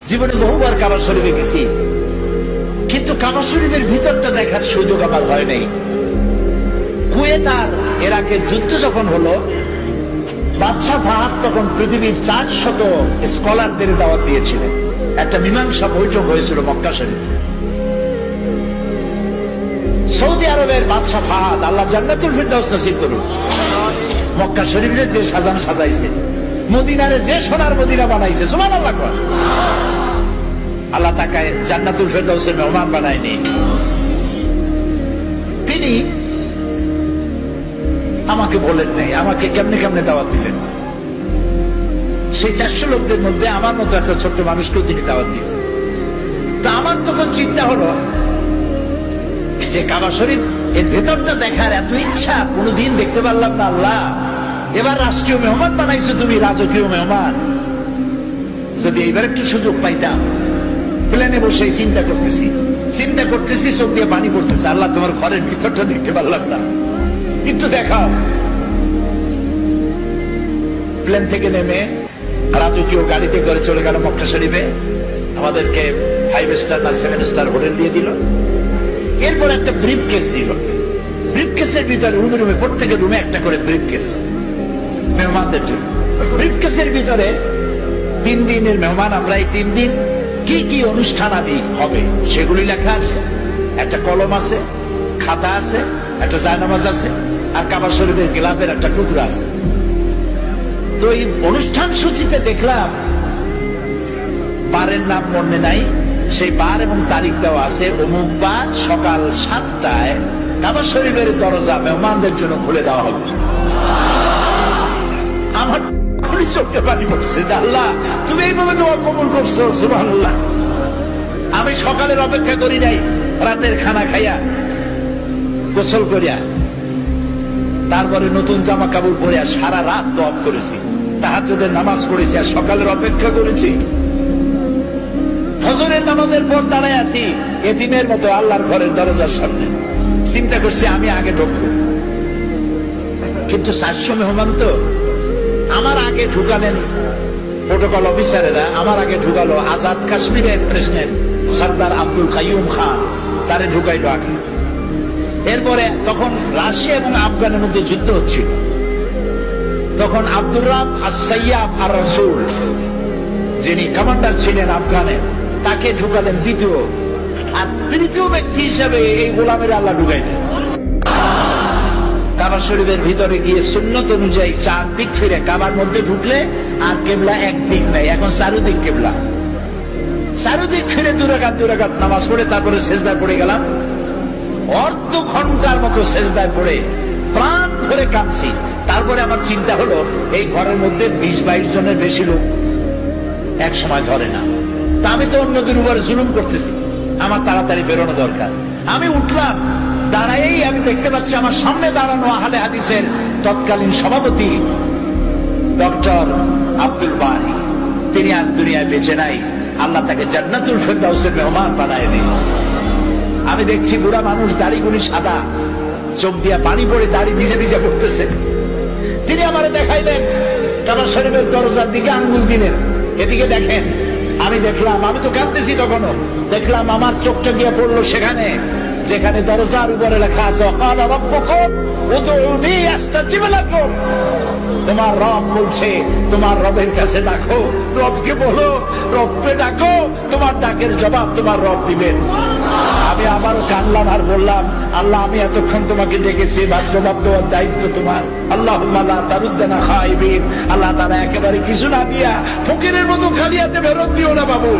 জীবনে বহুবার কাবা শরীফে গেছি, কিন্তু কাবা শরীফের ভিতরটা দেখার সুযোগ আমার হয় নাই। কুয়েত আর ইরাকের যুদ্ধ যখন হলো, বাদশাহ ফাহাদ তখন পৃথিবীর 400 স্কলারদের দাওয়াত দিয়েছিলেন। একটা মীমাংসা বৈঠক হয়েছিল মক্কা শরীফে। সৌদি আরবের বাদশাহ ফাহাদ, আল্লাহ জান্নাতুল ফিরদাউস নসিব করুন, মক্কা শরীফে যে সাজান সাজাইছে, মদিনারে যে সোনার মদিনা বানাইছে, সুবহানাল্লাহ কর। আল্লাহ তাকে জান্নাতুল ফিরদাউসের মেহমান বানায়নি। তিনি আমাকে বলেন নাই, আমাকে কেমনে কেমনে দাওয়াত দিলেন। সেই 400 লোকদের মধ্যে আমার মতো একটা ছোট্ট মানুষকেও তিনি দাওয়াত দিয়েছেন। তা আমার তখন চিন্তা হলো যে কাবা শরীফ এর ভেতরটা দেখার এত ইচ্ছা, কোনোদিন দেখতে পারলাম না। আল্লাহ, এবার রাষ্ট্রীয় মেহমান বানাইছো তুমি, রাজকীয় মেহমান। যদি এইবার একটু সুযোগ পাইতাম। প্লেনে বসে চিন্তা করতেছি, চোখ দিয়ে পানি পড়তেছে। আল্লাহ, তোমার ঘরের ভিতরটা দেখতে পারলাম না, একটু দেখাও। প্লেন থেকে নেমে রাজকীয় গাড়িতে করে চলে গেল মক্কা শরীফে। আমাদেরকে 5 স্টার না 7 স্টার হোটেল দিয়ে দিল। এরপর একটা ব্রিফ কেস দিল। ব্রিফ কেসের ভিতরে রুমে প্রত্যেকের রুমে একটা করে ব্রিফ কেস মেহমানদের জন্য। ব্রিফ কেসের ভিতরে 3 দিনের মেহমান আমরা, এই 3 দিন কি কি অনুষ্ঠান আদি হবে সেগুলি লেখা আছে। একটা কলম আছে, খাতা আছে, একটা জায়নামাজ আছে, আর কাবা শরীফের গিলাফের একটা টুকরা আছে। তো এই অনুষ্ঠান সূচিতে দেখলাম বারের নাম মনে নাই, সেই বার এবং তারিখ দেওয়া আছে। অমুক বার সকাল 7টায় কাবা শরীফের দরজা মেহমানদের জন্য খুলে দেওয়া হবে। আমার চোখে পানি পড়ছে, আল্লাহ তুমি এইভাবে দোয়া কবুল করছো, সুবহানাল্লাহ। আমি সকালের অপেক্ষা করি নাই, রাতের খানা খাইয়া গোসল করিয়া তারপরে নতুন জামা কাপড় পরিয়া সারা রাত দোয়া করেছি, তাহাজ্জুদের নামাজ পড়েছি, আর সকালের অপেক্ষা করেছি। ফজরের নামাজের পর দাঁড়ায় আছি এতিমের মতো আল্লাহর ঘরের দরজার সামনে। চিন্তা করছি আমি আগে ঢুকবো, কিন্তু 400 মেহমান তো। আমার আগে ঢুকালেন প্রোটোকল অফিসারেরা, আমার আগে ঢুকালো আজাদ কাশ্মীরের প্রেসিডেন্ট সরদার আব্দুল কাইয়ুম খান, তারে ঢুকাইলো আগে। এরপরে তখন রাশিয়া এবং আফগানের মধ্যে যুদ্ধ হচ্ছিল। তখন আব্দুর রাব আস-সাইয়াব আর-রাসূল, যিনি কমান্ডার ছিলেন আফগানের, তাকে ঢুকালেন দ্বিতীয়। আর তৃতীয় ব্যক্তি হিসাবে এই গোলামের আল্লাহ ঢুকাইলেন। কাবা শরীফের ভিতরে গিয়ে সুন্নত অনুযায়ী 4 দিক ফিরে কাবার মধ্যে ঢুকলে আর কেবলা একদিক নাই, এখন চারুদিক কেবলা। চারুদিক ফিরে 2 রাকাত নামাজ পড়ে তারপরে সেজদায় পড়ে গেলাম। অর্ধ ঘন্টার মতো সেজদায় পড়ে প্রাণ ভরে কাঁদছি। তারপরে আমার চিন্তা হলো এই ঘরের মধ্যে 20-22 জনের বেশি লোক এক সময় ধরে না। তা আমি তো অন্যদের উপরে জুলুম করতেছি, আমার তাড়াতাড়ি বেরোনো দরকার। আমি উঠলাম, দাঁড়াই আমি দেখতে পাচ্ছি আমার সামনে দাঁড়ানো আহলে হাদিসের তৎকালীন সভাপতি ডক্টর আব্দুল বারী। তিনি আজ দুনিয়ায় বেঁচে নাই, আল্লাহ তাকে জান্নাতুল ফিরদাউসের মেহমান বানায় দিন। আমি দেখছি বুড়া মানুষ, দাড়িগুলি সাদা, চোখ দিয়া পানি পড়ে দাড়ি ভিজে ভিজে পড়তেছে। তিনি আমারে দেখাইলেন, কাবা শরীফের দরজার দিকে আঙ্গুল দিলেন, এদিকে দেখেন। আমি দেখলাম, আমি তো কাঁদতেছি তখনও, দেখলাম আমার চোখটা গিয়ে পড়লো সেখানে যেখানে দরজার উপরে লেখা আছে ওয়াকালা রাব্বুকুম উদউনি আস্তাজিব লাকুম। তোমার রব বলছে তোমার রবের কাছে ডাকো, রবকে বলো, রবকে ডাকো, তোমার ডাকের জবাব তোমার রব দিবেন। আমি আবারও কানলাম আর বললাম, আল্লাহ আমি এতক্ষণ তোমাকে ডেকেছি, এবার জবাব দেওয়ার দায়িত্ব তোমার। আল্লাহুম্মা লা তারুদ্দানা খাইবিন, আল্লাহ তাআলা একেবারে কিছু না দিয়া ফকিরের মতো খালি হাতে ফেরত দিও না বাবু।